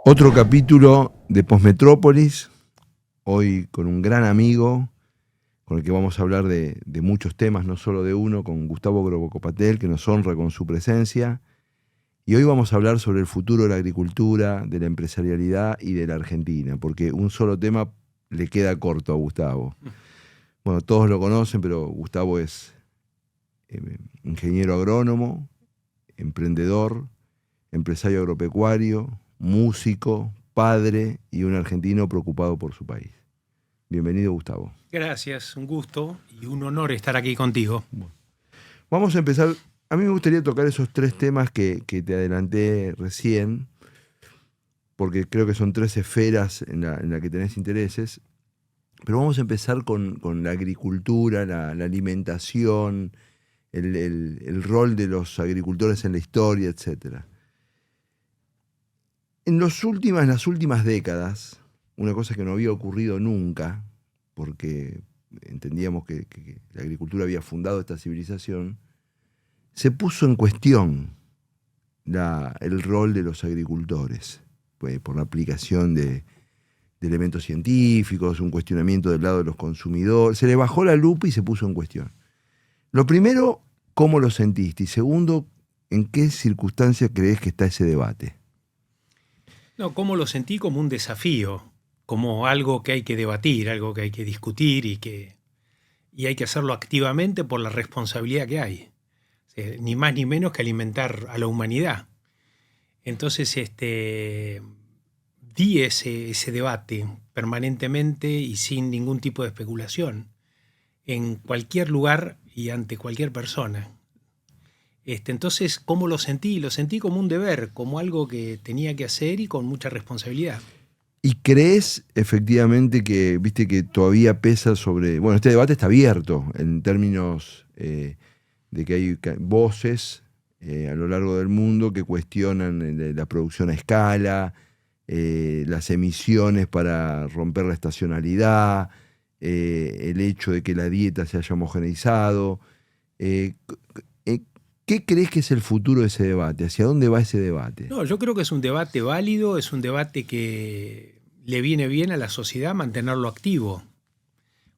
Otro capítulo de Postmetrópolis, hoy con un gran amigo, con el que vamos a hablar de muchos temas, no solo de uno, con Gustavo Grobocopatel, que nos honra con su presencia. Y hoy vamos a hablar sobre el futuro de la agricultura, de la empresarialidad y de la Argentina, porque un solo tema le queda corto a Gustavo. Bueno, todos lo conocen, pero Gustavo es ingeniero agrónomo, emprendedor, empresario agropecuario, músico, padre y un argentino preocupado por su país. Bienvenido, Gustavo. Gracias, un gusto y un honor estar aquí contigo. Bueno, vamos a empezar. A mí me gustaría tocar esos tres temas que te adelanté recién, porque creo que son tres esferas en la que tenés intereses. Pero vamos a empezar con la agricultura, la alimentación, el rol de los agricultores en la historia, etcétera. En las últimas décadas, una cosa que no había ocurrido nunca, porque entendíamos que la agricultura había fundado esta civilización, se puso en cuestión el rol de los agricultores, pues, por la aplicación de elementos científicos, un cuestionamiento del lado de los consumidores. Se le bajó la lupa y se puso en cuestión. Lo primero, ¿cómo lo sentiste? Y segundo, ¿en qué circunstancias crees que está ese debate? No, cómo lo sentí como un desafío, como algo que hay que debatir, algo que hay que discutir y hay que hacerlo activamente por la responsabilidad que hay. Ni más ni menos que alimentar a la humanidad. Entonces, di ese debate permanentemente y sin ningún tipo de especulación, en cualquier lugar y ante cualquier persona. Entonces, ¿cómo lo sentí? Lo sentí como un deber, como algo que tenía que hacer y con mucha responsabilidad. ¿Y crees efectivamente que, viste, que todavía pesa sobre... Bueno, este debate está abierto en términos de que hay voces a lo largo del mundo que cuestionan la producción a escala, las emisiones para romper la estacionalidad, el hecho de que la dieta se haya homogeneizado. ¿Qué crees que es el futuro de ese debate? ¿Hacia dónde va ese debate? No, yo creo que es un debate válido, es un debate que le viene bien a la sociedad mantenerlo activo,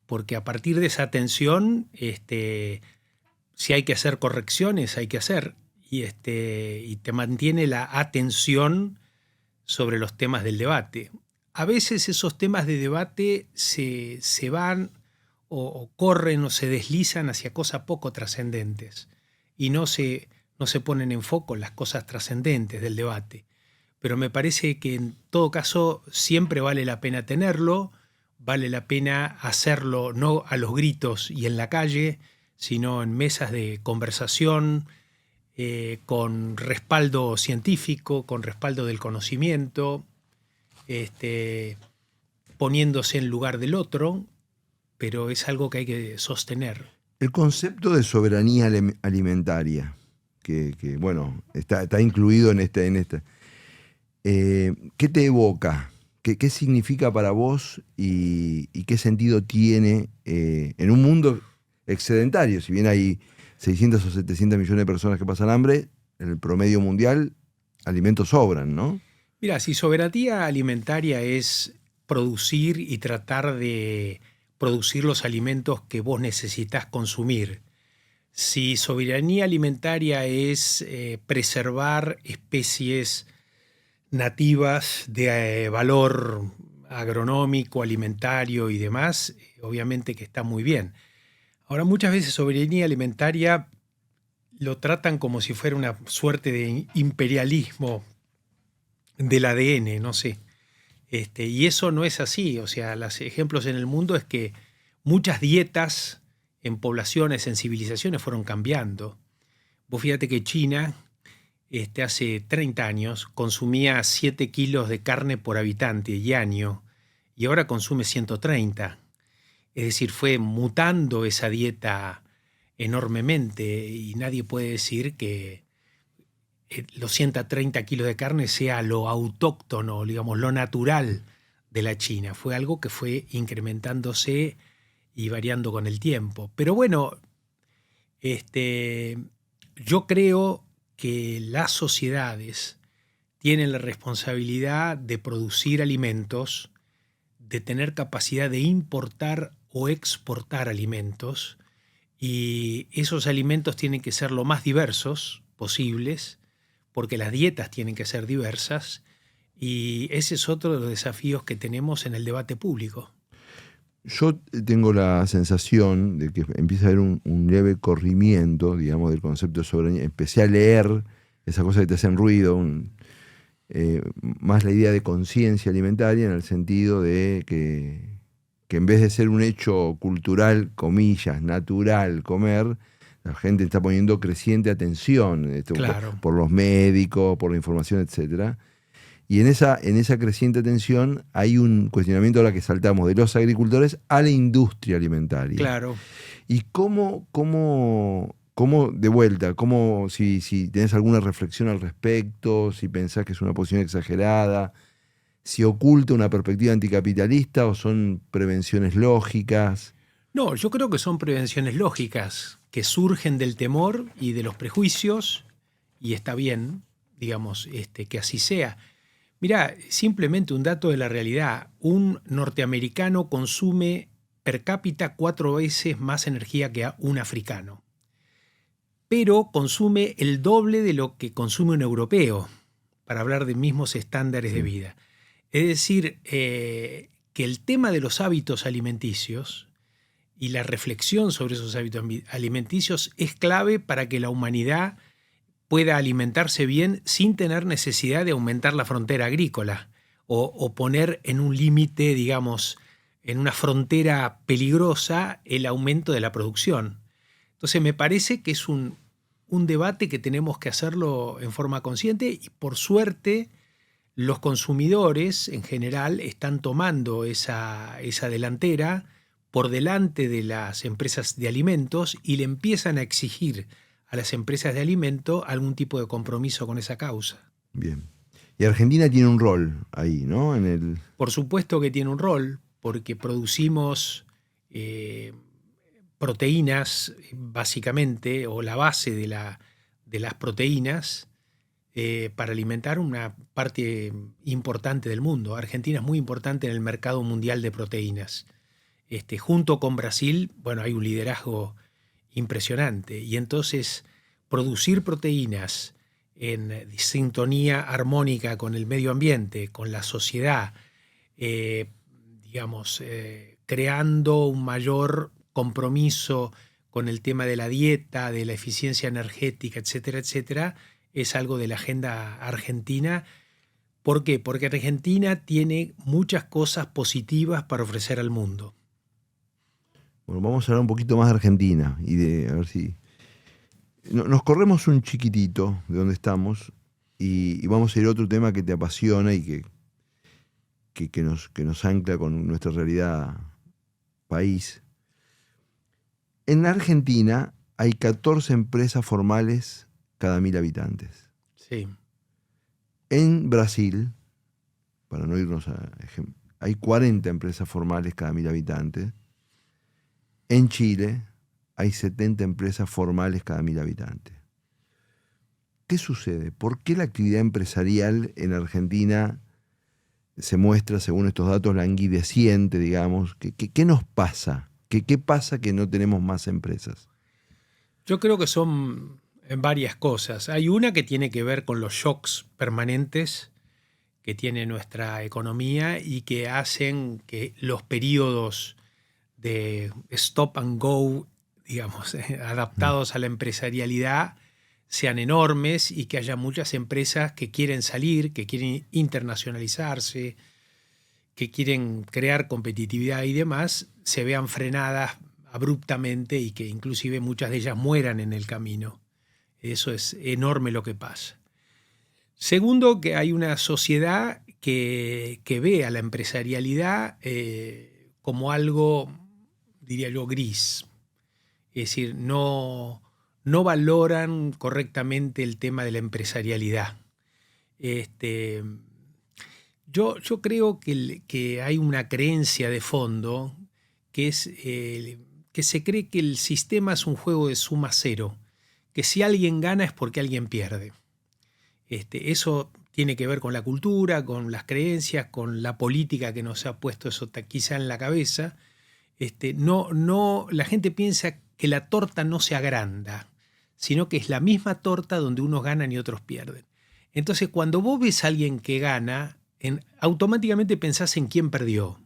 porque a partir de esa tensión, si hay que hacer correcciones, hay que hacer, y te mantiene la atención sobre los temas del debate. A veces esos temas de debate se van o corren o se deslizan hacia cosas poco trascendentes y no se ponen en foco las cosas trascendentes del debate. Pero me parece que en todo caso siempre vale la pena tenerlo, vale la pena hacerlo no a los gritos y en la calle, sino en mesas de conversación, con respaldo científico, con respaldo del conocimiento, poniéndose en lugar del otro, pero es algo que hay que sostener. El concepto de soberanía alimentaria, que bueno, está incluido en esta. ¿Qué te evoca? ¿Qué significa para vos y qué sentido tiene en un mundo excedentario? Si bien hay 600 o 700 millones de personas que pasan hambre, en el promedio mundial alimentos sobran, ¿no? Mira, si soberanía alimentaria es producir y tratar de producir los alimentos que vos necesitas consumir, si soberanía alimentaria es preservar especies nativas de valor agronómico, alimentario y demás, obviamente que está muy bien. Ahora, muchas veces soberanía alimentaria lo tratan como si fuera una suerte de imperialismo del ADN, no sé. Y eso no es así. O sea, los ejemplos en el mundo es que muchas dietas en poblaciones, en civilizaciones fueron cambiando. Vos fíjate que China hace 30 años consumía 7 kilos de carne por habitante y año y ahora consume 130. Es decir, fue mutando esa dieta enormemente y nadie puede decir que los 130 kilos de carne sea lo autóctono, digamos, lo natural de la China. Fue algo que fue incrementándose y variando con el tiempo. Pero bueno, yo creo que las sociedades tienen la responsabilidad de producir alimentos, de tener capacidad de importar o exportar alimentos, y esos alimentos tienen que ser lo más diversos posibles, porque las dietas tienen que ser diversas, y ese es otro de los desafíos que tenemos en el debate público. Yo tengo la sensación de que empieza a haber un leve corrimiento, digamos, del concepto de soberanía. Empecé a leer esas cosas que te hacen ruido, más la idea de conciencia alimentaria, en el sentido de que en vez de ser un hecho cultural, comillas, natural, comer, la gente está poniendo creciente atención Claro. por los médicos, por la información, etcétera. Y en esa creciente atención hay un cuestionamiento ahora que saltamos de los agricultores a la industria alimentaria. Claro. Y cómo de vuelta, si tenés alguna reflexión al respecto, si pensás que es una posición exagerada, si oculta una perspectiva anticapitalista o son prevenciones lógicas. No, yo creo que son prevenciones lógicas que surgen del temor y de los prejuicios, y está bien, digamos, que así sea. Mirá, simplemente un dato de la realidad. Un norteamericano consume per cápita 4 veces más energía que un africano, pero consume el doble de lo que consume un europeo, para hablar de mismos estándares de vida. Es decir, que el tema de los hábitos alimenticios y la reflexión sobre esos hábitos alimenticios es clave para que la humanidad pueda alimentarse bien sin tener necesidad de aumentar la frontera agrícola o poner en un límite, digamos, en una frontera peligrosa el aumento de la producción. Entonces me parece que es un debate que tenemos que hacerlo en forma consciente, y por suerte los consumidores en general están tomando esa delantera por delante de las empresas de alimentos y le empiezan a exigir a las empresas de alimento algún tipo de compromiso con esa causa. Bien. Y Argentina tiene un rol ahí, ¿no? Por supuesto que tiene un rol, porque producimos proteínas, básicamente, o la base de las proteínas, para alimentar una parte importante del mundo. Argentina es muy importante en el mercado mundial de proteínas. Junto con Brasil, bueno, hay un liderazgo impresionante, y entonces producir proteínas en sintonía armónica con el medio ambiente, con la sociedad, creando un mayor compromiso con el tema de la dieta, de la eficiencia energética, etcétera, etcétera, es algo de la agenda argentina. ¿Por qué? Porque Argentina tiene muchas cosas positivas para ofrecer al mundo. Bueno, vamos a hablar un poquito más de Argentina y a ver si nos corremos un chiquitito de donde estamos y vamos a ir a otro tema que te apasiona y que nos ancla con nuestra realidad país. En Argentina hay 14 empresas formales cada 1.000 habitantes. Sí. En Brasil, para no irnos a ejemplo, hay 40 empresas formales cada 1.000 habitantes. En Chile hay 70 empresas formales cada 1.000 habitantes. ¿Qué sucede? ¿Por qué la actividad empresarial en Argentina se muestra, según estos datos, languideciente, digamos? ¿Qué nos pasa? ¿Qué pasa que no tenemos más empresas? Yo creo que son varias cosas. Hay una que tiene que ver con los shocks permanentes que tiene nuestra economía y que hacen que los periodos de stop and go, digamos, adaptados a la empresarialidad, sean enormes, y que haya muchas empresas que quieren salir, que quieren internacionalizarse, que quieren crear competitividad y demás, se vean frenadas abruptamente y que inclusive muchas de ellas mueran en el camino. Eso es enorme lo que pasa. Segundo, que hay una sociedad que ve a la empresarialidad como algo, diría yo, gris. Es decir, no valoran correctamente el tema de la empresarialidad. Yo creo que hay una creencia de fondo que es que se cree que el sistema es un juego de suma cero, que si alguien gana es porque alguien pierde. Eso tiene que ver con la cultura, con las creencias, con la política que nos ha puesto eso quizá en la cabeza. La gente piensa que la torta no se agranda, sino que es la misma torta donde unos ganan y otros pierden. Entonces, cuando vos ves a alguien que gana, automáticamente pensás en quién perdió.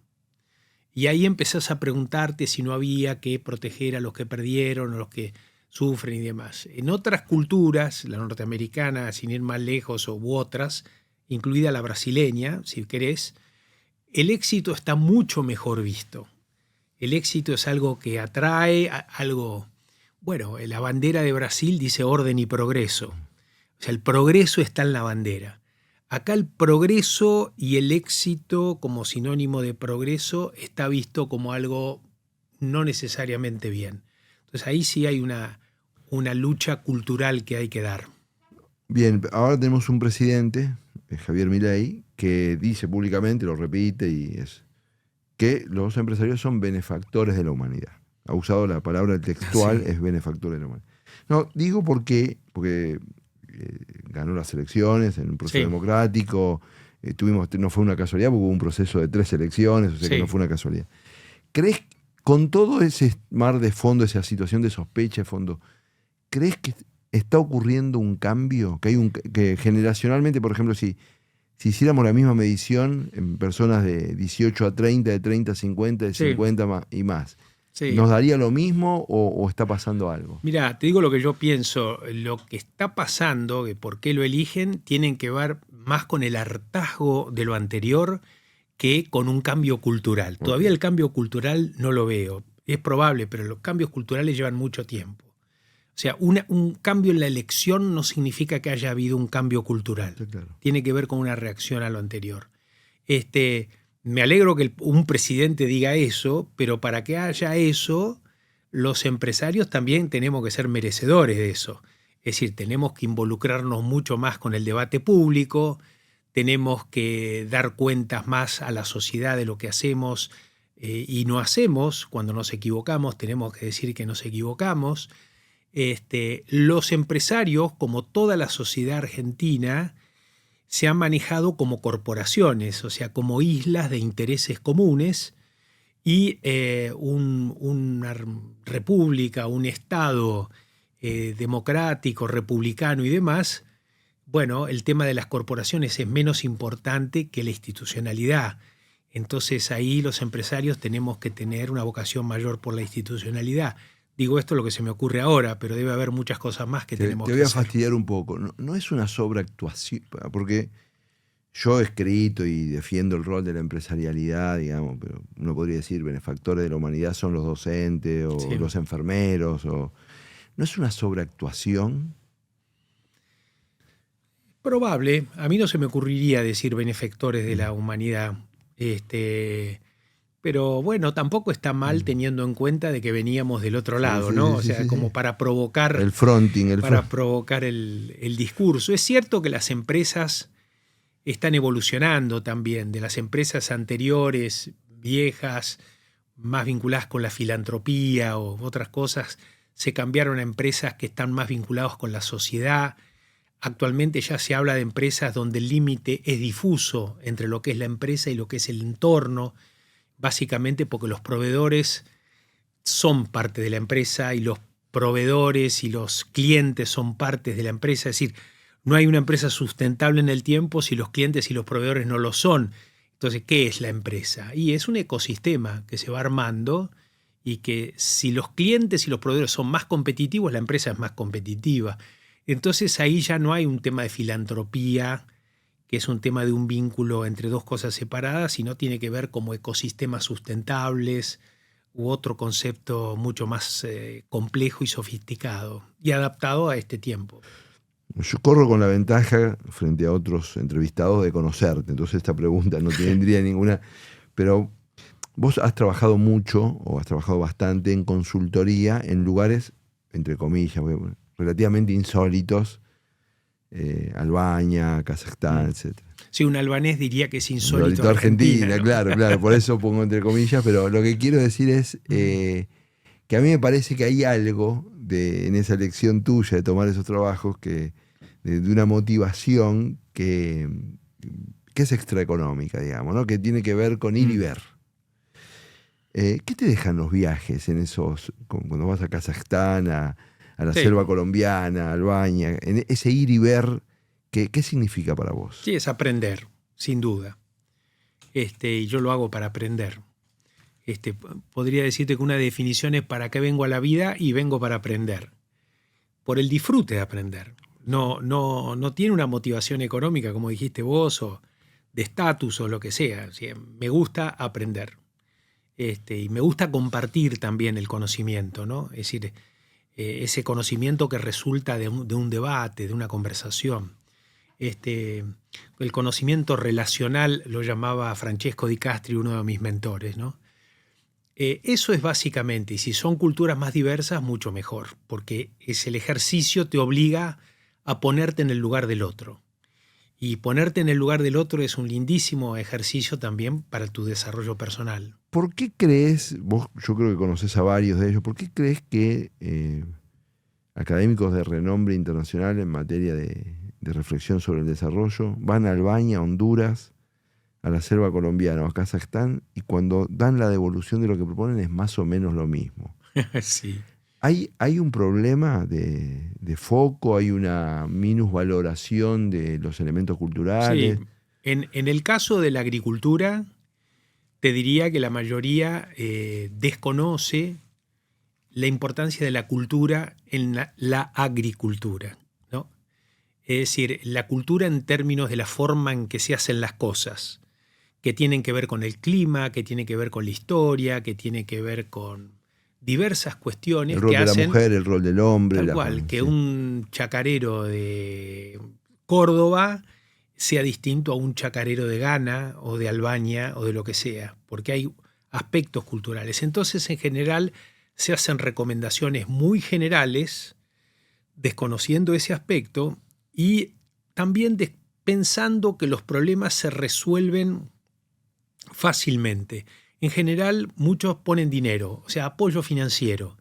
Y ahí empezás a preguntarte si no había que proteger a los que perdieron, a los que sufren y demás. En otras culturas, la norteamericana, sin ir más lejos, u otras, incluida la brasileña, si querés, el éxito está mucho mejor visto. El éxito es algo que atrae, algo... Bueno, la bandera de Brasil dice orden y progreso. O sea, el progreso está en la bandera. Acá el progreso y el éxito como sinónimo de progreso está visto como algo no necesariamente bien. Entonces ahí sí hay una lucha cultural que hay que dar. Bien, ahora tenemos un presidente, Javier Milei, que dice públicamente, lo repite, y es que los empresarios son benefactores de la humanidad. Ha usado la palabra textual, sí. Es benefactor de la humanidad. No, digo porque ganó las elecciones en un proceso democrático, no fue una casualidad, porque hubo un proceso de 3 elecciones, o sea que no fue una casualidad. ¿Crees, con todo ese mar de fondo, esa situación de sospecha de fondo, crees que está ocurriendo un cambio? Que generacionalmente, por ejemplo, si hiciéramos la misma medición en personas de 18 a 30, de 30 a 50, de 50 y más, ¿nos daría lo mismo o está pasando algo? Mira, te digo lo que yo pienso. Lo que está pasando, que por qué lo eligen, tienen que ver más con el hartazgo de lo anterior que con un cambio cultural. Okay. Todavía el cambio cultural no lo veo. Es probable, pero los cambios culturales llevan mucho tiempo. O sea, un cambio en la elección no significa que haya habido un cambio cultural. Sí, claro. Tiene que ver con una reacción a lo anterior. Me alegro que un presidente diga eso, pero para que haya eso, los empresarios también tenemos que ser merecedores de eso. Es decir, tenemos que involucrarnos mucho más con el debate público, tenemos que dar cuentas más a la sociedad de lo que hacemos y no hacemos. Cuando nos equivocamos, tenemos que decir que nos equivocamos. Los empresarios, como toda la sociedad argentina, se han manejado como corporaciones, o sea, como islas de intereses comunes, y una república, un Estado democrático, republicano y demás, bueno, el tema de las corporaciones es menos importante que la institucionalidad. Entonces ahí los empresarios tenemos que tener una vocación mayor por la institucionalidad. Digo esto lo que se me ocurre ahora, pero debe haber muchas cosas más que tenemos que hacer. Te voy a fastidiar un poco. No es una sobreactuación, porque yo he escrito y defiendo el rol de la empresarialidad, digamos, pero uno podría decir benefactores de la humanidad son los docentes o los enfermeros. ¿No es una sobreactuación? Probable. A mí no se me ocurriría decir benefactores de la humanidad. Pero bueno, tampoco está mal teniendo en cuenta de que veníamos del otro lado, ¿no? O sea, como para provocar el fronting, provocar el discurso. Es cierto que las empresas están evolucionando también, de las empresas anteriores, viejas, más vinculadas con la filantropía o otras cosas, se cambiaron a empresas que están más vinculadas con la sociedad. Actualmente ya se habla de empresas donde el límite es difuso entre lo que es la empresa y lo que es el entorno, básicamente porque los proveedores son parte de la empresa y los proveedores y los clientes son partes de la empresa. Es decir, no hay una empresa sustentable en el tiempo si los clientes y los proveedores no lo son. Entonces, ¿qué es la empresa? Y es un ecosistema que se va armando y que si los clientes y los proveedores son más competitivos, la empresa es más competitiva. Entonces ahí ya no hay un tema de filantropía, que es un tema de un vínculo entre dos cosas separadas, sino tiene que ver como ecosistemas sustentables u otro concepto mucho más complejo y sofisticado y adaptado a este tiempo. Yo corro con la ventaja frente a otros entrevistados de conocerte, entonces esta pregunta no tendría ninguna, pero vos has trabajado mucho o has trabajado bastante en consultoría en lugares, entre comillas, relativamente insólitos, Albania, Kazajstán, etc. Sí, un albanés diría que es insólito Argentina, ¿no? Claro, por eso pongo entre comillas, pero lo que quiero decir es que a mí me parece que hay algo en esa elección tuya de tomar esos trabajos de una motivación que es extraeconómica, digamos, ¿no? Que tiene que ver con ir y ver. ¿Qué te dejan los viajes en cuando vas a Kazajstán, a la selva colombiana, a Albania, en ese ir y ver, ¿qué significa para vos? Sí, es aprender, sin duda. Y yo lo hago para aprender. Podría decirte que una definición es para qué vengo a la vida y vengo para aprender. Por el disfrute de aprender. No tiene una motivación económica, como dijiste vos, o de estatus o lo que sea. O sea, me gusta aprender. Y me gusta compartir también el conocimiento, ¿no? Es decir, ese conocimiento que resulta de un debate, de una conversación. El conocimiento relacional lo llamaba Francesco Di Castri, uno de mis mentores, ¿no? Eso es básicamente, y si son culturas más diversas, mucho mejor, porque el ejercicio te obliga a ponerte en el lugar del otro. Y ponerte en el lugar del otro es un lindísimo ejercicio también para tu desarrollo personal. ¿Por qué crees, vos yo creo que conocés a varios de ellos, por qué crees que académicos de renombre internacional en materia de reflexión sobre el desarrollo van a Albania, a Honduras, a la selva colombiana o a Kazajstán, y cuando dan la devolución de lo que proponen es más o menos lo mismo? Sí. ¿Hay un problema de foco? ¿Hay una minusvaloración de los elementos culturales? Sí. En el caso de la agricultura, te diría que la mayoría desconoce la importancia de la cultura en la agricultura, ¿no? Es decir, la cultura en términos de la forma en que se hacen las cosas, que tienen que ver con el clima, que tienen que ver con la historia, que tiene que ver con diversas cuestiones el rol que de hacen, la mujer, el rol del hombre. tal cual, que sí. un chacarero de Córdoba sea distinto a un chacarero de Ghana o de Albania o de lo que sea, porque hay aspectos culturales. Entonces, en general, se hacen recomendaciones muy generales, desconociendo ese aspecto y también pensando que los problemas se resuelven fácilmente. En general, muchos ponen dinero, o sea, apoyo financiero,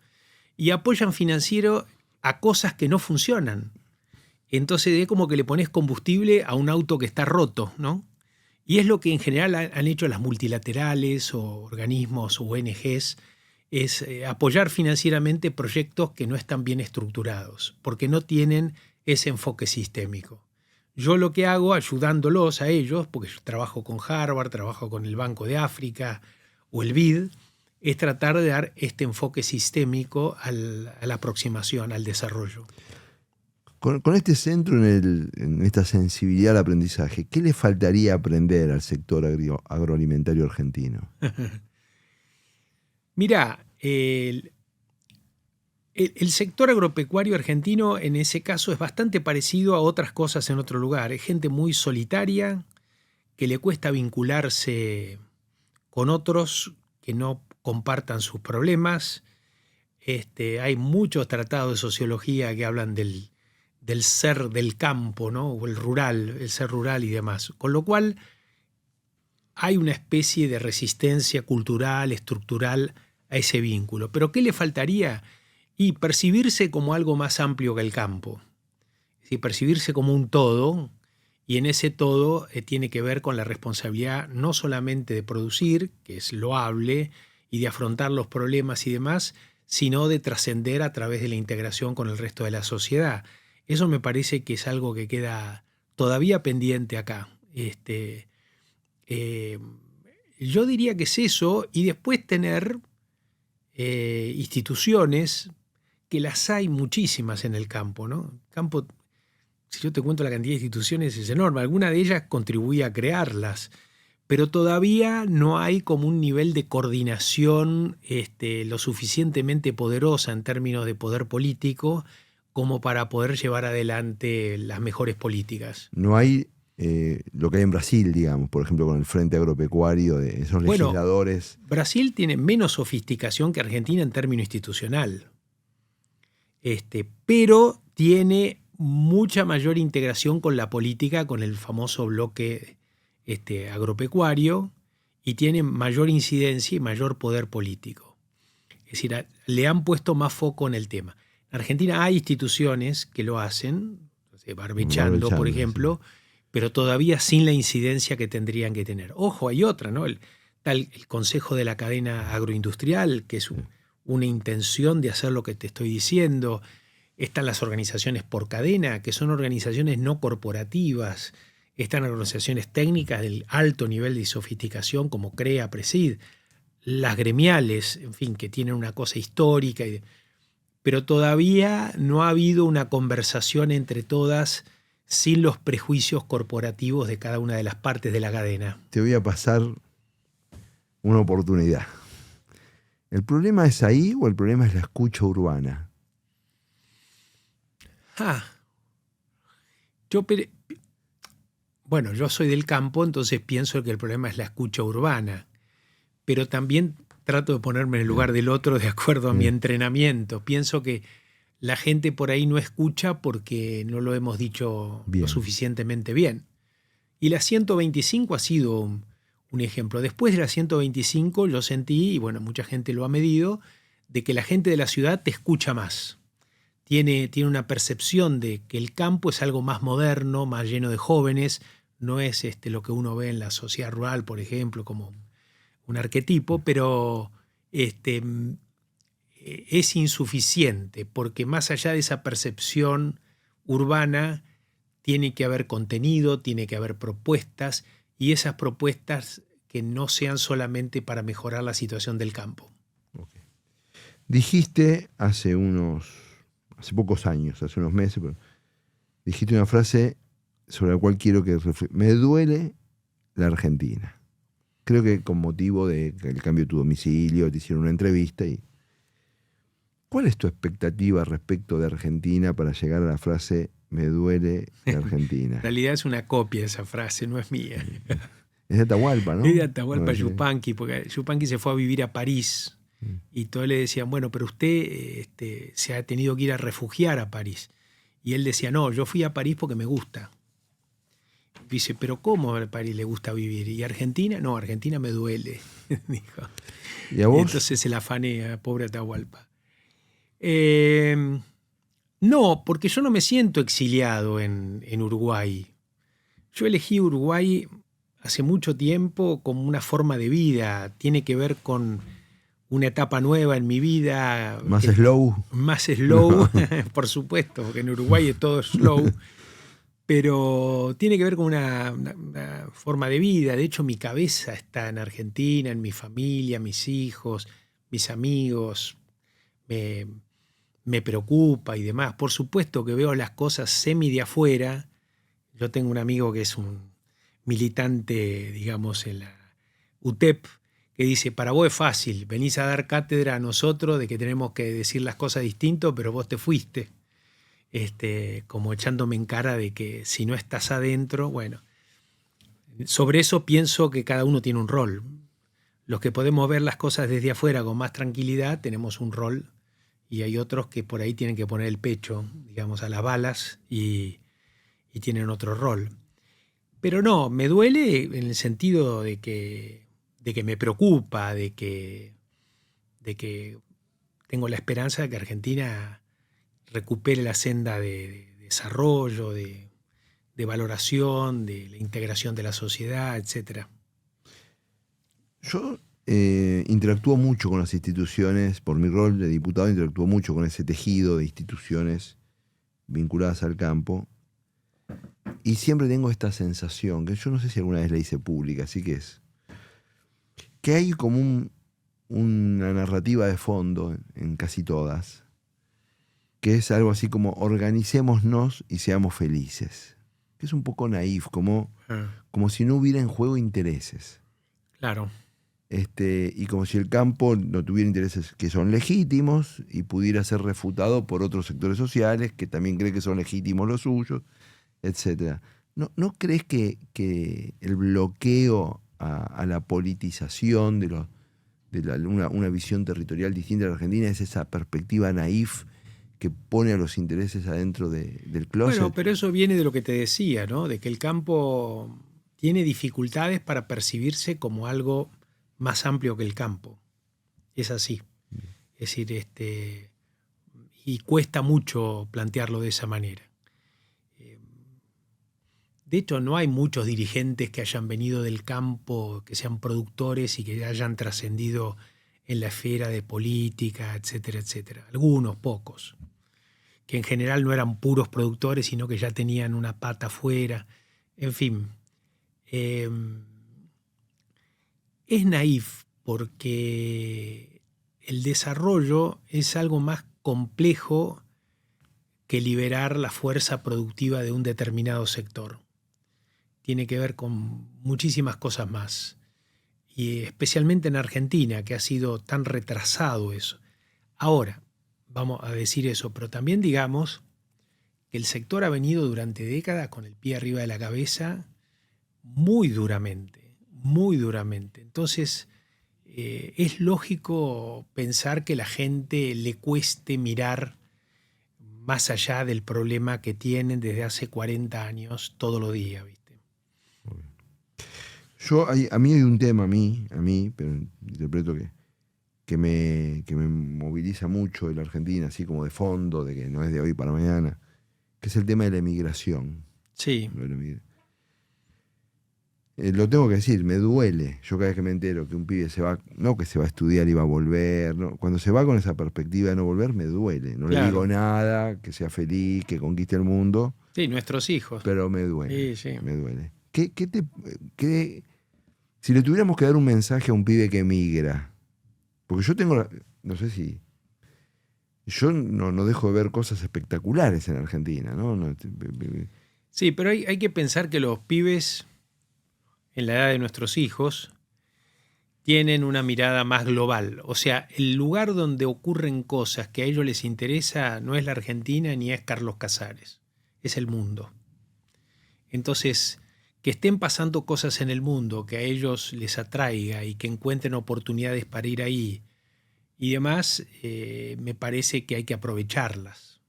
y apoyan financiero a cosas que no funcionan. Entonces es como que le pones combustible a un auto que está roto, ¿no? Y es lo que en general han hecho las multilaterales o organismos o ONGs, es apoyar financieramente proyectos que no están bien estructurados, porque no tienen ese enfoque sistémico. Yo lo que hago, ayudándolos a ellos, porque yo trabajo con Harvard, trabajo con el Banco de África o el BID, es tratar de dar este enfoque sistémico a la aproximación, al desarrollo. Con este centro en esta sensibilidad al aprendizaje, ¿qué le faltaría aprender al sector agroalimentario argentino? Mirá, el sector agropecuario argentino en ese caso es bastante parecido a otras cosas en otro lugar. Es gente muy solitaria, que le cuesta vincularse con otros que no compartan sus problemas. Hay muchos tratados de sociología que hablan del ser del campo, ¿no? O el ser rural y demás. Con lo cual hay una especie de resistencia cultural, estructural a ese vínculo. ¿Pero qué le faltaría? Y percibirse como algo más amplio que el campo. Es decir, percibirse como un todo, y en ese todo tiene que ver con la responsabilidad no solamente de producir, que es loable, y de afrontar los problemas y demás, sino de trascender a través de la integración con el resto de la sociedad. Eso me parece que es algo que queda todavía pendiente acá. Yo diría que es eso, y después tener instituciones, que las hay muchísimas en el campo, ¿no? El campo, si yo te cuento la cantidad de instituciones, es enorme. Alguna de ellas contribuye a crearlas, pero todavía no hay como un nivel de coordinación lo suficientemente poderosa en términos de poder político como para poder llevar adelante las mejores políticas. No hay lo que hay en Brasil, digamos, por ejemplo, con el Frente Agropecuario, de esos legisladores. Brasil tiene menos sofisticación que Argentina en término institucional, pero tiene mucha mayor integración con la política, con el famoso bloque agropecuario, y tiene mayor incidencia y mayor poder político. Es decir, le han puesto más foco en el tema. En Argentina hay instituciones que lo hacen, Barbechando, por ejemplo, sí, pero todavía sin la incidencia que tendrían que tener. Ojo, hay otra, ¿no? El Consejo de la Cadena Agroindustrial, que es una intención de hacer lo que te estoy diciendo. Están las organizaciones por cadena, que son organizaciones no corporativas. Están organizaciones técnicas del alto nivel de sofisticación como CREA, PRESID. Las gremiales, en fin, que tienen una cosa histórica. Pero todavía no ha habido una conversación entre todas sin los prejuicios corporativos de cada una de las partes de la cadena. Te voy a pasar una oportunidad. ¿El problema es ahí o el problema es la escucha urbana? Bueno, yo soy del campo, entonces pienso que el problema es la escucha urbana, pero también trato de ponerme en el lugar del otro de acuerdo a mi entrenamiento. Pienso que la gente por ahí no escucha porque no lo hemos dicho lo suficientemente bien. Y la 125 ha sido un ejemplo. Después de la 125 yo sentí, y bueno, mucha gente lo ha medido, de que la gente de la ciudad te escucha más. Tiene una percepción de que el campo es algo más moderno, más lleno de jóvenes, no es lo que uno ve en la sociedad rural, por ejemplo, como un arquetipo, pero es insuficiente, porque más allá de esa percepción urbana, tiene que haber contenido, tiene que haber propuestas, y esas propuestas que no sean solamente para mejorar la situación del campo. Okay. Dijiste hace pocos años, hace unos meses, pero dijiste una frase sobre la cual quiero que reflexiones. Me duele la Argentina. Creo que con motivo del cambio de tu domicilio, te hicieron una entrevista. ¿Cuál es tu expectativa respecto de Argentina para llegar a la frase me duele la Argentina? En realidad es una copia de esa frase, no es mía. Es de Atahualpa, ¿no? Es de Atahualpa Yupanqui, porque Yupanqui se fue a vivir a París y todos le decían, bueno, pero usted se ha tenido que ir a refugiar a París. Y él decía, no, yo fui a París porque me gusta. Dice, pero ¿cómo a París le gusta vivir? ¿Y Argentina? No, Argentina me duele, dijo. ¿Y a vos? Y entonces se la afanea, pobre Atahualpa. No, porque yo no me siento exiliado en Uruguay. Yo elegí Uruguay hace mucho tiempo como una forma de vida. Tiene que ver con una etapa nueva en mi vida. ¿Más slow? Más slow, por supuesto, porque en Uruguay es todo slow. Pero tiene que ver con una forma de vida. De hecho, mi cabeza está en Argentina, en mi familia, mis hijos, mis amigos. Me preocupa y demás. Por supuesto que veo las cosas semi de afuera. Yo tengo un amigo que es un militante, digamos, en la UTEP, que dice, para vos es fácil, venís a dar cátedra a nosotros de que tenemos que decir las cosas distinto, pero vos te fuiste. Como echándome en cara de que si no estás adentro, bueno. Sobre eso pienso que cada uno tiene un rol. Los que podemos ver las cosas desde afuera con más tranquilidad tenemos un rol, y hay otros que por ahí tienen que poner el pecho, digamos, a las balas y tienen otro rol. Pero no, me duele en el sentido de que me preocupa, de que tengo la esperanza de que Argentina recupere la senda de desarrollo, de valoración, de la integración de la sociedad, etc. Yo interactúo mucho con las instituciones, por mi rol de diputado interactúo mucho con ese tejido de instituciones vinculadas al campo, y siempre tengo esta sensación, que yo no sé si alguna vez la hice pública, así que hay como una narrativa de fondo en casi todas, que es algo así como organicémonos y seamos felices, que es un poco naif, como si no hubiera en juego intereses. Claro. Y como si el campo no tuviera intereses que son legítimos y pudiera ser refutado por otros sectores sociales que también creen que son legítimos los suyos, etc. ¿No crees que el bloqueo a la politización de una visión territorial distinta de la Argentina es esa perspectiva naif que pone a los intereses adentro del closet? Bueno, pero eso viene de lo que te decía, ¿no? De que el campo tiene dificultades para percibirse como algo más amplio que el campo. Es así. Es decir, y cuesta mucho plantearlo de esa manera. De hecho, no hay muchos dirigentes que hayan venido del campo, que sean productores y que hayan trascendido en la esfera de política, etcétera, etcétera. Algunos, pocos, que en general no eran puros productores, sino que ya tenían una pata afuera. En fin, es naif porque el desarrollo es algo más complejo que liberar la fuerza productiva de un determinado sector. Tiene que ver con muchísimas cosas más. Y especialmente en Argentina, que ha sido tan retrasado eso. Ahora, vamos a decir eso, pero también digamos que el sector ha venido durante décadas con el pie arriba de la cabeza muy duramente, muy duramente. Entonces, es lógico pensar que a la gente le cueste mirar más allá del problema que tienen desde hace 40 años todos los días, ¿viste? A mí hay un tema, pero interpreto que me moviliza mucho en la Argentina, así como de fondo, de que no es de hoy para mañana, que es el tema de la emigración. Sí. Lo tengo que decir, me duele. Yo cada vez que me entero que un pibe se va, no que se va a estudiar y va a volver, no, cuando se va con esa perspectiva de no volver, me duele. No Claro. le digo nada, que sea feliz, que conquiste el mundo. Sí, nuestros hijos. Pero me duele. Sí. Me duele. Si le tuviéramos que dar un mensaje a un pibe que emigra, porque yo tengo, no sé si, yo no dejo de ver cosas espectaculares en Argentina, ¿no? Sí, pero hay que pensar que los pibes en la edad de nuestros hijos tienen una mirada más global. O sea, el lugar donde ocurren cosas que a ellos les interesa no es la Argentina ni es Carlos Casares, es el mundo. Entonces, que estén pasando cosas en el mundo que a ellos les atraiga y que encuentren oportunidades para ir ahí y demás, me parece que hay que aprovecharlas.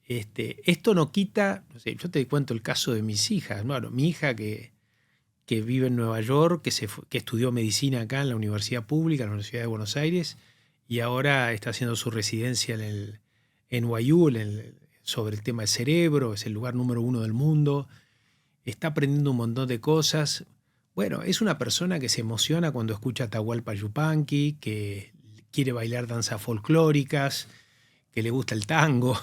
Esto no quita, no sé, yo te cuento el caso de mis hijas. Bueno, mi hija que vive en Nueva York, que estudió medicina acá en la Universidad Pública, en la Universidad de Buenos Aires, y ahora está haciendo su residencia en NYU sobre el tema del cerebro, es el lugar número 1 del mundo. Está aprendiendo un montón de cosas. Bueno, es una persona que se emociona cuando escucha Atahualpa Yupanqui, que quiere bailar danzas folclóricas, que le gusta el tango,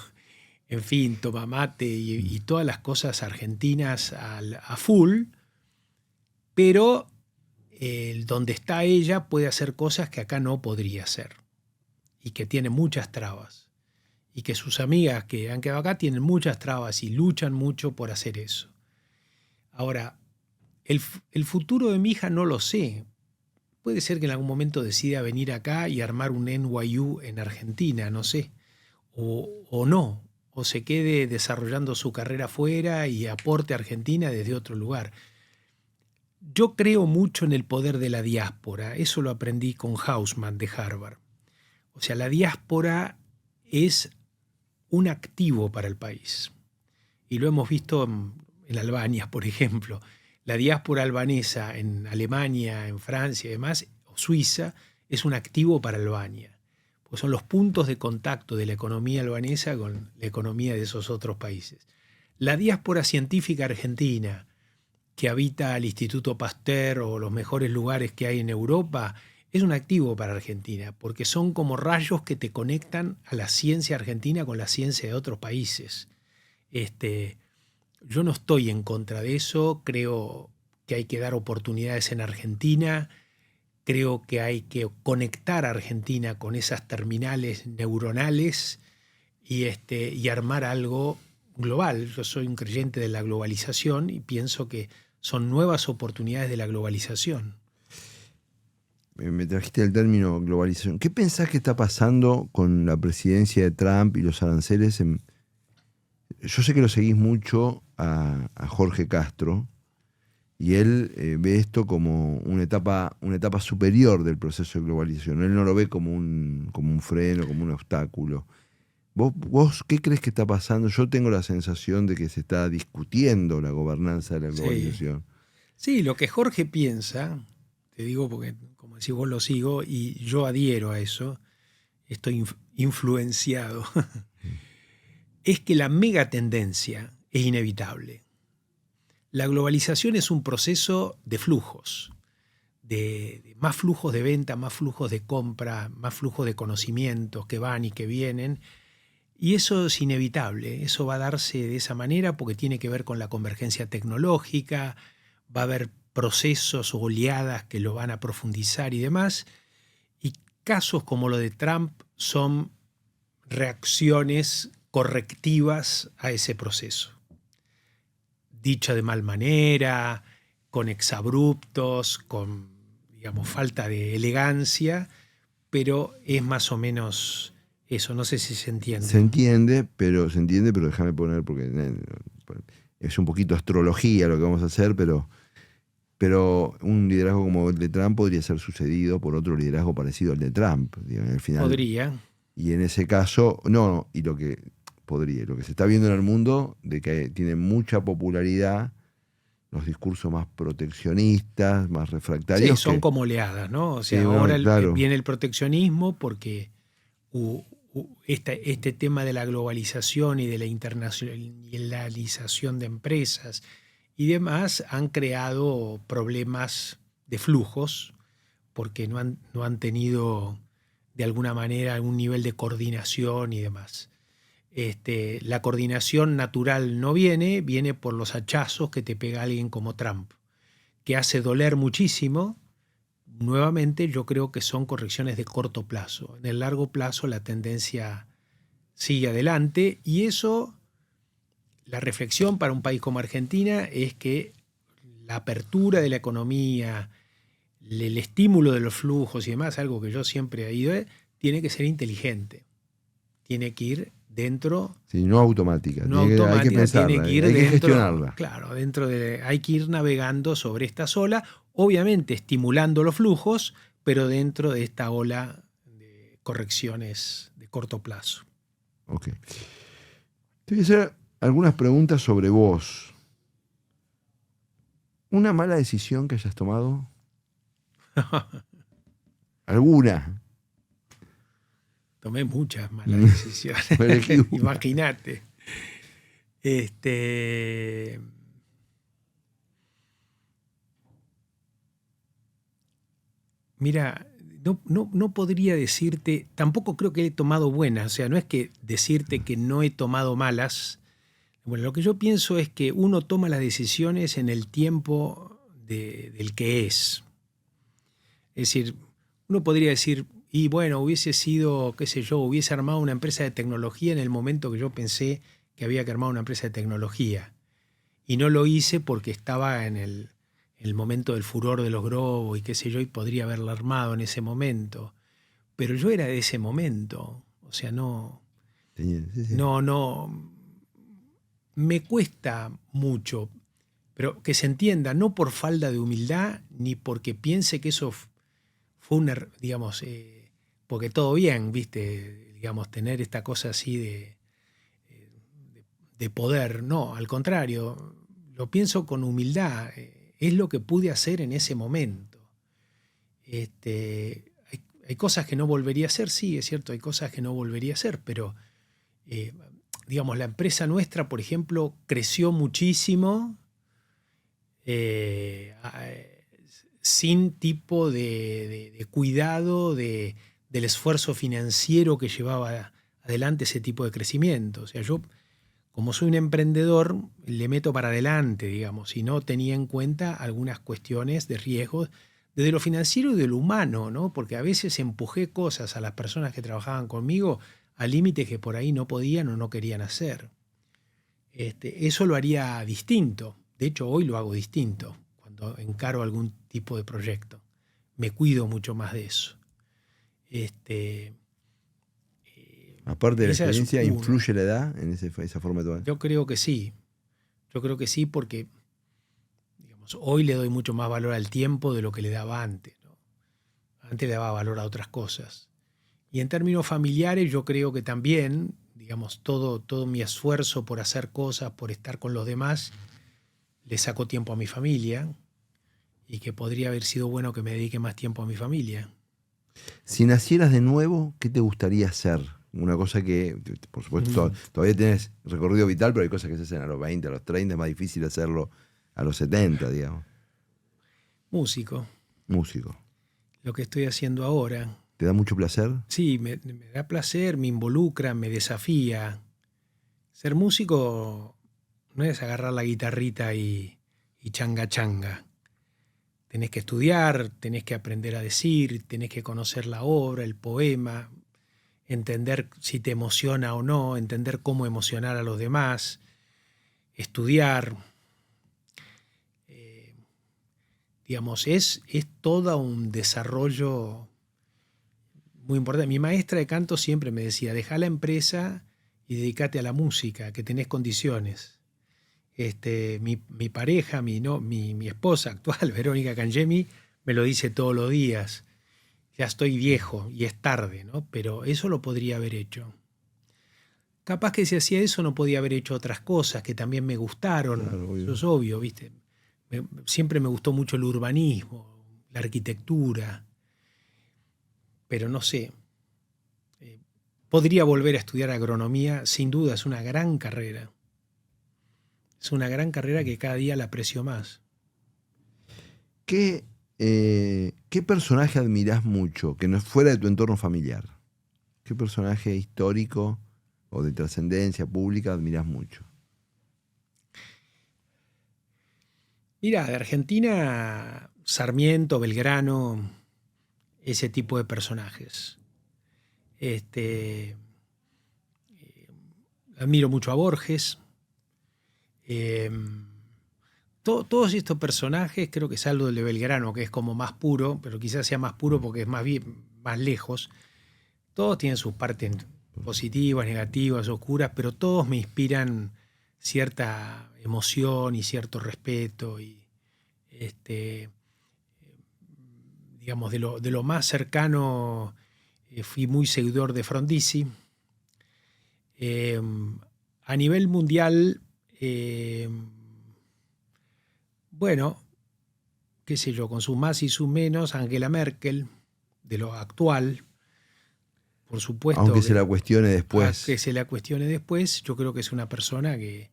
en fin, toma mate y todas las cosas argentinas a full, pero donde está ella puede hacer cosas que acá no podría hacer y que tiene muchas trabas y que sus amigas que han quedado acá tienen muchas trabas y luchan mucho por hacer eso. Ahora, el futuro de mi hija no lo sé. Puede ser que en algún momento decida venir acá y armar un NYU en Argentina, no sé. O no. O se quede desarrollando su carrera afuera y aporte a Argentina desde otro lugar. Yo creo mucho en el poder de la diáspora. Eso lo aprendí con Hausman de Harvard. O sea, la diáspora es un activo para el país. Y lo hemos visto en Albania, por ejemplo. La diáspora albanesa en Alemania, en Francia y demás, o Suiza, es un activo para Albania. Pues son los puntos de contacto de la economía albanesa con la economía de esos otros países. La diáspora científica argentina, que habita el Instituto Pasteur o los mejores lugares que hay en Europa, es un activo para Argentina, porque son como rayos que te conectan a la ciencia argentina con la ciencia de otros países. Yo no estoy en contra de eso, creo que hay que dar oportunidades en Argentina, creo que hay que conectar a Argentina con esas terminales neuronales y armar algo global. Yo soy un creyente de la globalización y pienso que son nuevas oportunidades de la globalización. Me trajiste el término globalización. ¿Qué pensás que está pasando con la presidencia de Trump y los aranceles? Yo sé que lo seguís mucho a Jorge Castro y él ve esto como una etapa superior del proceso de globalización. Él no lo ve como un freno, como un obstáculo. ¿Vos qué crees que está pasando? Yo tengo la sensación de que se está discutiendo la gobernanza de la globalización. Sí, lo que Jorge piensa, te digo porque, como decís vos, lo sigo y yo adhiero a eso, estoy influenciado, es que la megatendencia es inevitable. La globalización es un proceso de flujos, de más flujos de venta, más flujos de compra, más flujos de conocimientos que van y que vienen. Y eso es inevitable, eso va a darse de esa manera porque tiene que ver con la convergencia tecnológica, va a haber procesos o oleadas que lo van a profundizar y demás. Y casos como lo de Trump son reacciones correctivas a ese proceso. Dicha de mal manera, con exabruptos, con, digamos, falta de elegancia, pero es más o menos eso. No sé si se entiende. Se entiende, pero déjame poner, porque es un poquito astrología lo que vamos a hacer, pero un liderazgo como el de Trump podría ser sucedido por otro liderazgo parecido al de Trump, digamos, al final. Podría. Y en ese caso, y lo que se está viendo en el mundo, de que tiene mucha popularidad los discursos más proteccionistas, más refractarios. Sí, son como oleadas, ¿no? O sea, sí, ahora claro. viene el proteccionismo porque este tema de la globalización y de la internacionalización de empresas y demás han creado problemas de flujos porque no han tenido de alguna manera un nivel de coordinación y demás. La coordinación natural no viene por los hachazos que te pega alguien como Trump, que hace doler muchísimo. Nuevamente, yo creo que son correcciones de corto plazo. En el largo plazo la tendencia sigue adelante y eso, la reflexión para un país como Argentina es que la apertura de la economía, el estímulo de los flujos y demás, algo que yo siempre he ido, tiene que ser inteligente. Tiene que ir dentro. Sí, no automática. No automática, hay que pensarla, tiene que ir hay dentro, que gestionarla. Claro, hay que ir navegando sobre esta ola, obviamente estimulando los flujos, pero dentro de esta ola de correcciones de corto plazo. Ok. Te voy a hacer algunas preguntas sobre vos. ¿Una mala decisión que hayas tomado? ¿Alguna? Tomé muchas malas decisiones. Imagínate. Mira, no podría decirte, tampoco creo que he tomado buenas, o sea, no es que decirte que no he tomado malas. Bueno, lo que yo pienso es que uno toma las decisiones en el tiempo del que es. Es decir, uno podría decir, y bueno, hubiese sido, qué sé yo, hubiese armado una empresa de tecnología en el momento que yo pensé que había que armar una empresa de tecnología. Y no lo hice porque estaba en el momento del furor de los globos y qué sé yo, y podría haberla armado en ese momento. Pero yo era de ese momento. O sea, no. Sí. No. Me cuesta mucho, pero que se entienda, no por falta de humildad, ni porque piense que eso fue un error, digamos, porque todo bien, ¿viste? Digamos, tener esta cosa así de poder. No, al contrario, lo pienso con humildad. Es lo que pude hacer en ese momento. Hay cosas que no volvería a hacer, sí, es cierto, hay cosas que no volvería a hacer, pero digamos, la empresa nuestra, por ejemplo, creció muchísimo sin tipo de cuidado del esfuerzo financiero que llevaba adelante ese tipo de crecimiento. O sea, yo, como soy un emprendedor, le meto para adelante, digamos, y no tenía en cuenta algunas cuestiones de riesgos desde lo financiero y de lo humano, ¿no? Porque a veces empujé cosas a las personas que trabajaban conmigo a límites que por ahí no podían o no querían hacer. Eso lo haría distinto. De hecho, hoy lo hago distinto cuando encaro algún tipo de proyecto. Me cuido mucho más de eso. Aparte de la experiencia, ¿influye la edad en esa forma de tomar? Yo creo que sí. Yo creo que sí porque, digamos, hoy le doy mucho más valor al tiempo de lo que le daba antes, ¿no? Antes le daba valor a otras cosas. Y en términos familiares yo creo que también, digamos, todo mi esfuerzo por hacer cosas, por estar con los demás, le saco tiempo a mi familia y que podría haber sido bueno que me dedique más tiempo a mi familia. Si nacieras de nuevo, ¿qué te gustaría hacer? Una cosa que, por supuesto, todavía tienes recorrido vital, pero hay cosas que se hacen a los 20, a los 30, es más difícil hacerlo a los 70, digamos. Músico, Músico. lo que estoy haciendo ahora. ¿Te da mucho placer? Sí, me da placer, me involucra, me desafía. Ser músico no es agarrar la guitarrita y changa changa. Tenés que estudiar, tenés que aprender a decir, tenés que conocer la obra, el poema, entender si te emociona o no, entender cómo emocionar a los demás, estudiar. Digamos, es todo un desarrollo muy importante. Mi maestra de canto siempre me decía, dejá la empresa y dedícate a la música, que tenés condiciones. Mi pareja, mi esposa actual, Verónica Cangemi, me lo dice todos los días. Ya estoy viejo y es tarde, ¿no? Pero eso lo podría haber hecho. Capaz que si hacía eso no podía haber hecho otras cosas que también me gustaron. Claro, obvio. Eso es obvio, ¿viste? Siempre me gustó mucho el urbanismo, la arquitectura, pero no sé. Podría volver a estudiar agronomía, sin duda es una gran carrera. Es una gran carrera que cada día la aprecio más. ¿Qué personaje admirás mucho que no es fuera de tu entorno familiar? ¿Qué personaje histórico o de trascendencia pública admirás mucho? Mira, de Argentina, Sarmiento, Belgrano, ese tipo de personajes. Admiro mucho a Borges. Todos estos personajes, creo que salvo el de Belgrano, que es como más puro, pero quizás sea más puro porque es más lejos, todos tienen sus partes positivas, negativas, oscuras, pero todos me inspiran cierta emoción y cierto respeto. Y digamos, de lo más cercano, fui muy seguidor de Frondizi. A nivel mundial, bueno, qué sé yo, con sus más y sus menos, Angela Merkel, de lo actual, por supuesto. Aunque se la cuestione después. Aunque se la cuestione después, yo creo que es una persona que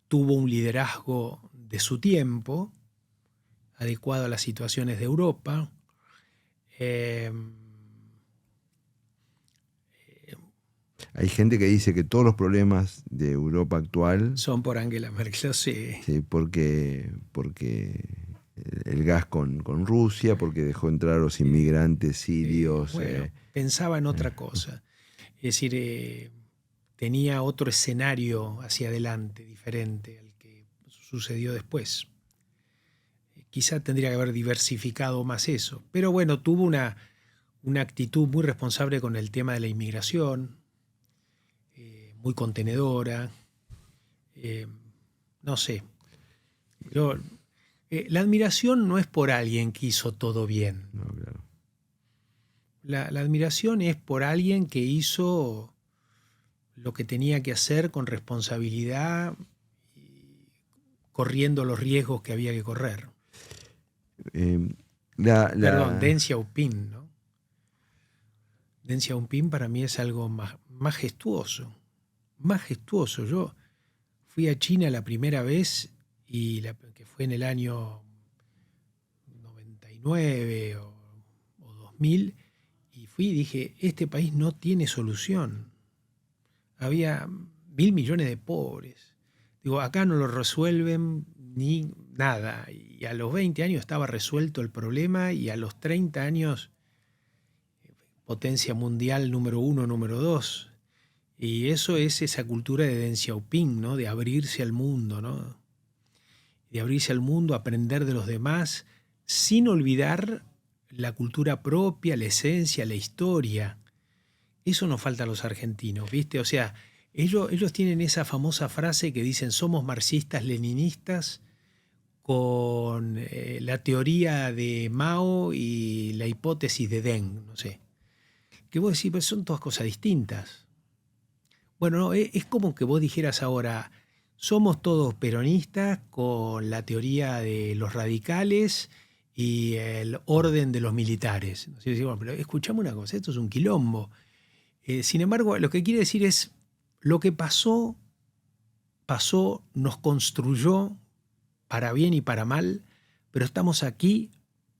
tuvo un liderazgo de su tiempo, adecuado a las situaciones de Europa. Hay gente que dice que todos los problemas de Europa actual son por Angela Merkel, sí. Sí, porque el gas con Rusia, porque dejó entrar a los inmigrantes sirios. Bueno, pensaba en otra cosa. Es decir, tenía otro escenario hacia adelante, diferente al que sucedió después. Quizá tendría que haber diversificado más eso. Pero bueno, tuvo una actitud muy responsable con el tema de la inmigración, muy contenedora. No sé. La admiración no es por alguien que hizo todo bien. No, claro. La admiración es por alguien que hizo lo que tenía que hacer con responsabilidad, corriendo los riesgos que había que correr. Perdón, Deng Xiaoping, ¿no? Deng Xiaoping para mí es algo majestuoso. Majestuoso. Yo fui a China la primera vez, que fue en el año 99 o 2000, y fui y dije, este país no tiene solución. Había 1.000 millones de pobres. Digo, acá no lo resuelven ni nada. Y a los 20 años estaba resuelto el problema, y a los 30 años, potencia mundial número 1, número 2. Y eso es esa cultura de Deng Xiaoping, ¿no? De abrirse al mundo, ¿no? De abrirse al mundo, aprender de los demás, sin olvidar la cultura propia, la esencia, la historia. Eso nos falta a los argentinos, ¿viste? O sea, ellos tienen esa famosa frase que dicen, somos marxistas-leninistas con la teoría de Mao y la hipótesis de Deng, no sé. Que vos decís, pues son todas cosas distintas. Bueno, no, es como que vos dijeras ahora, somos todos peronistas con la teoría de los radicales y el orden de los militares. Entonces, bueno, pero escuchame una cosa, esto es un quilombo. Sin embargo, lo que quiere decir es, lo que pasó, nos construyó para bien y para mal, pero estamos aquí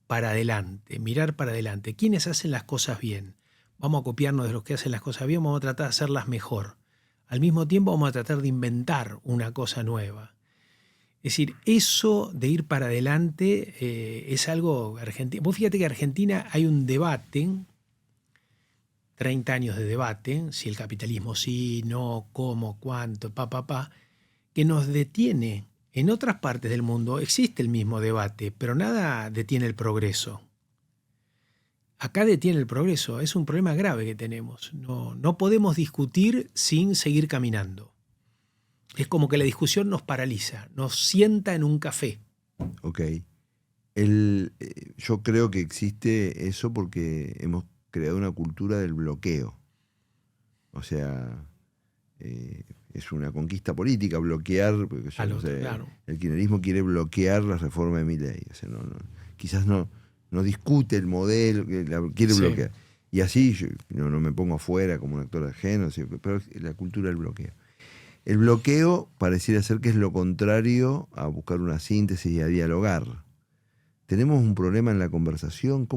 para adelante, mirar para adelante. ¿Quiénes hacen las cosas bien? Vamos a copiarnos de los que hacen las cosas bien, vamos a tratar de hacerlas mejor. Al mismo tiempo vamos a tratar de inventar una cosa nueva. Es decir, eso de ir para adelante es algo argentino. Vos fíjate que en Argentina hay un debate, 30 años de debate, si el capitalismo sí, no, cómo, cuánto, que nos detiene. En otras partes del mundo existe el mismo debate, pero nada detiene el progreso. Acá detiene el progreso, es un problema grave que tenemos. No podemos discutir sin seguir caminando. Es como que la discusión nos paraliza, nos sienta en un café. Ok. Yo creo que existe eso porque hemos creado una cultura del bloqueo. O sea, es una conquista política bloquear, porque yo no sé, claro. El kirchnerismo quiere bloquear la reforma de Milei. O sea, quizás no discute el modelo, quiere bloquear. Y así yo no me pongo afuera como un actor ajeno, pero la cultura del bloqueo. El bloqueo pareciera ser que es lo contrario a buscar una síntesis y a dialogar. ¿Tenemos un problema en la conversación?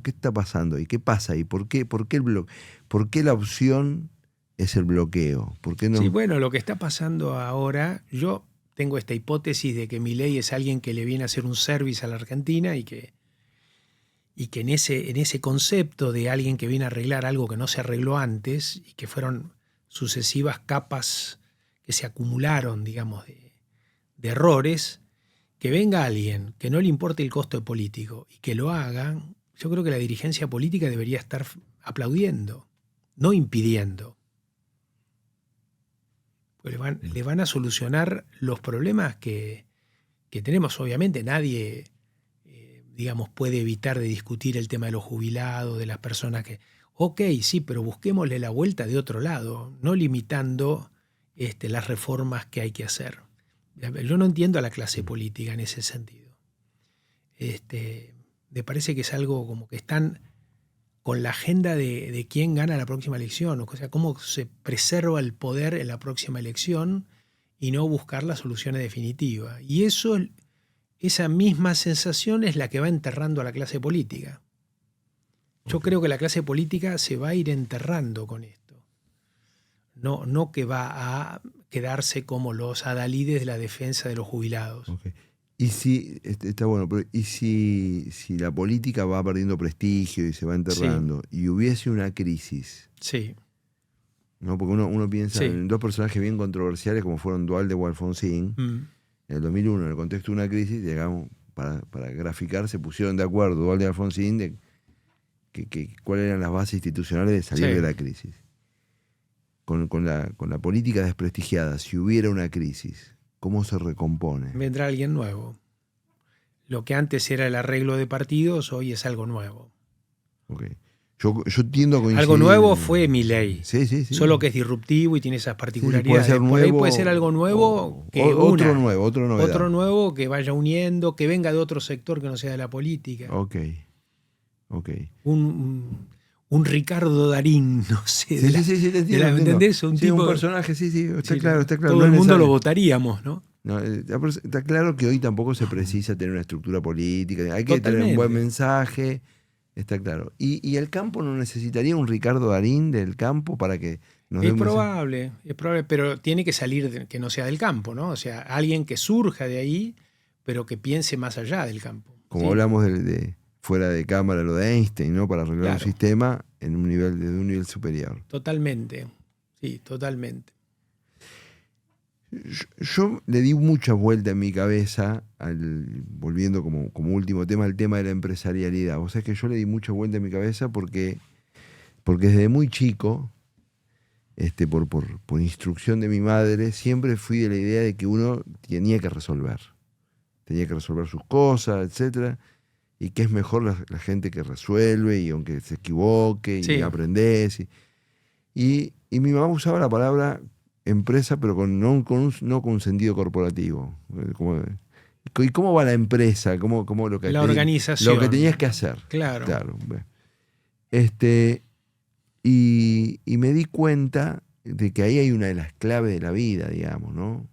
¿Qué está pasando ahí? ¿Qué pasa ahí? ¿Por qué la opción es el bloqueo? ¿Por qué no? Sí, bueno, lo que está pasando ahora, yo tengo esta hipótesis de que Milei es alguien que le viene a hacer un service a la Argentina y que en ese concepto de alguien que viene a arreglar algo que no se arregló antes y que fueron sucesivas capas que se acumularon, digamos, de errores, que venga alguien que no le importe el costo político y que lo haga, yo creo que la dirigencia política debería estar aplaudiendo, no impidiendo. Pues le van a solucionar los problemas que tenemos. Obviamente nadie, digamos, puede evitar de discutir el tema de los jubilados, de las personas que... Ok, sí, pero busquémosle la vuelta de otro lado, no limitando las reformas que hay que hacer. Yo no entiendo a la clase política en ese sentido. Me parece que es algo como que están con la agenda de quién gana la próxima elección, o sea, cómo se preserva el poder en la próxima elección y no buscar la solución definitiva. Y esa misma sensación es la que va enterrando a la clase política. Yo creo que la clase política se va a ir enterrando con esto. No que va a quedarse como los adalides de la defensa de los jubilados. Okay. Y si, está bueno, pero ¿y si la política va perdiendo prestigio y se va enterrando, y hubiese una crisis? Sí. ¿No? Porque uno piensa en dos personajes bien controversiales como fueron Duhalde o Alfonsín. En el 2001, en el contexto de una crisis, llegamos, para graficar, se pusieron de acuerdo Duhalde y Alfonsín de cuáles eran las bases institucionales de salir de la crisis. Con la política desprestigiada, si hubiera una crisis, ¿cómo se recompone? Vendrá alguien nuevo. Lo que antes era el arreglo de partidos, hoy es algo nuevo. Okay. Yo tiendo a coincidir. Algo nuevo fue Milei. Sí. Solo que es disruptivo y tiene esas particularidades. Puede ser nuevo, por ahí puede ser algo nuevo otro novedad. Otro nuevo que vaya uniendo, que venga de otro sector que no sea de la política. Ok. Un Ricardo Darín, no sé. Sí, te entiendo. ¿Entendés? Un personaje, está claro. Todo el mundo lo votaríamos, ¿no? No, está claro que hoy tampoco se precisa tener una estructura política, hay que tener un buen mensaje, está claro. ¿Y el campo no necesitaría un Ricardo Darín del campo para que nos dé es probable, pero tiene que salir que no sea del campo, ¿no? O sea, alguien que surja de ahí, pero que piense más allá del campo. Como hablamos de fuera de cámara lo de Einstein, ¿no? Para arreglar un sistema desde un nivel superior. Totalmente, sí, totalmente. Yo le di mucha vuelta en mi cabeza, volviendo como último tema, al tema de la empresarialidad. O sea, que yo le di mucha vuelta en mi cabeza porque desde muy chico, por instrucción de mi madre, siempre fui de la idea de que uno tenía que resolver sus cosas, etcétera, y que es mejor la gente que resuelve, y aunque se equivoque, y aprendés. Y mi mamá usaba la palabra empresa, pero no con un sentido corporativo. ¿Y cómo va la empresa? La organización. Lo que tenías que hacer. Claro. Y me di cuenta de que ahí hay una de las claves de la vida, digamos, ¿no?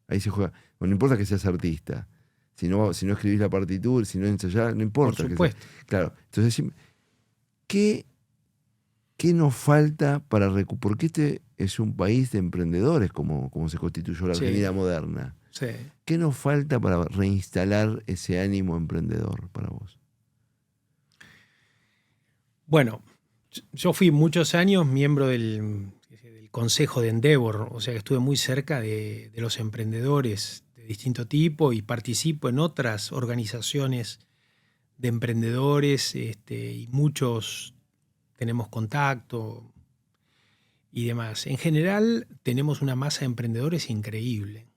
Ahí se juega. No importa que seas artista. Si no escribís la partitura, si no ensayás, no importa. Por supuesto. Claro. Entonces, ¿qué nos falta para recuperar? Porque este es un país de emprendedores, como se constituyó la Argentina moderna. Sí. ¿Qué nos falta para reinstalar ese ánimo emprendedor para vos? Bueno, yo fui muchos años miembro del Consejo de Endeavor, o sea que estuve muy cerca de los emprendedores de distinto tipo y participo en otras organizaciones de emprendedores y muchos tenemos contacto y demás. En general tenemos una masa de emprendedores increíble.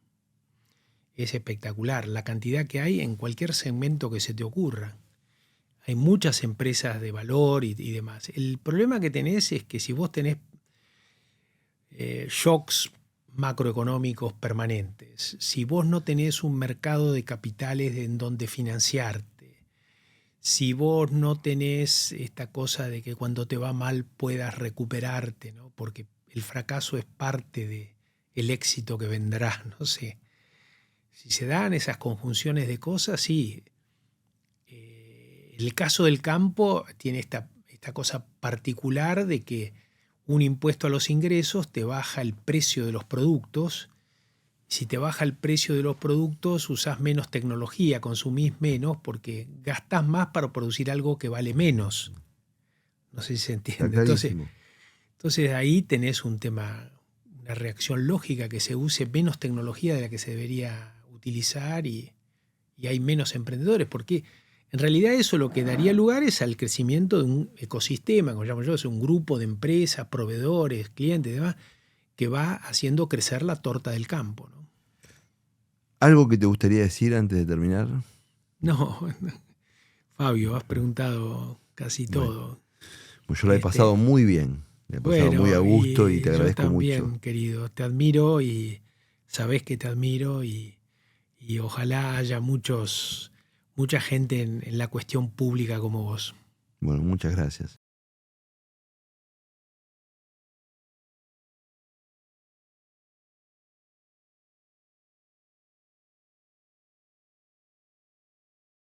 Es espectacular la cantidad que hay en cualquier segmento que se te ocurra. Hay muchas empresas de valor y demás. El problema que tenés es que si vos tenés shocks macroeconómicos permanentes, si vos no tenés un mercado de capitales en donde financiarte, si vos no tenés esta cosa de que cuando te va mal puedas recuperarte, ¿no? Porque el fracaso es parte del éxito que vendrá, no sé. Si se dan esas conjunciones de cosas, sí. El caso del campo tiene esta cosa particular de que un impuesto a los ingresos te baja el precio de los productos. Si te baja el precio de los productos, usás menos tecnología, consumís menos porque gastás más para producir algo que vale menos. No sé si se entiende. Entonces ahí tenés un tema, una reacción lógica, que se use menos tecnología de la que se debería utilizar y hay menos emprendedores, porque en realidad eso lo que daría lugar es al crecimiento de un ecosistema, como llamo yo, es un grupo de empresas, proveedores, clientes y demás, que va haciendo crecer la torta del campo, ¿no? ¿Algo que te gustaría decir antes de terminar? No, Fabio, has preguntado casi todo. Pues yo la he pasado muy bien, la he pasado muy a gusto y te agradezco mucho. Yo también, querido, te admiro y sabés que te admiro y ojalá haya mucha gente en la cuestión pública como vos. Bueno, muchas gracias.